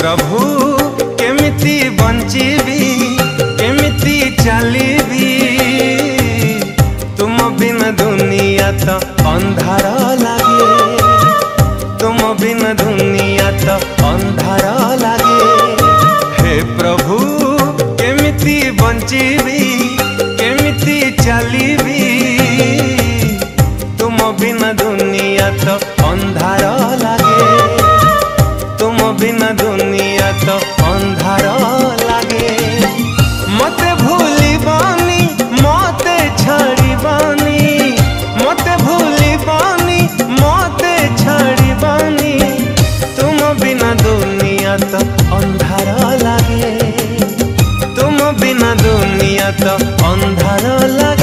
प्रभु केमिति बंचीबी केमिति चलीबी तुम बिना दुनिया तो अंधार लागे तुम बिना दुनिया तो अंधार लागे हे प्रभु केमिति बंचीबी केमिति चलीबी तुम बिना दुनिया तो अंधार लागे तुम बिना दुनिया तो अंधार लागे मते भूलिबानी मते छाड़िबानी मते भूलिबानी मते छाड़िबानी तुम बिना दुनिया तो अंधार लागे तुम बिना दुनिया तो अंधार लागे।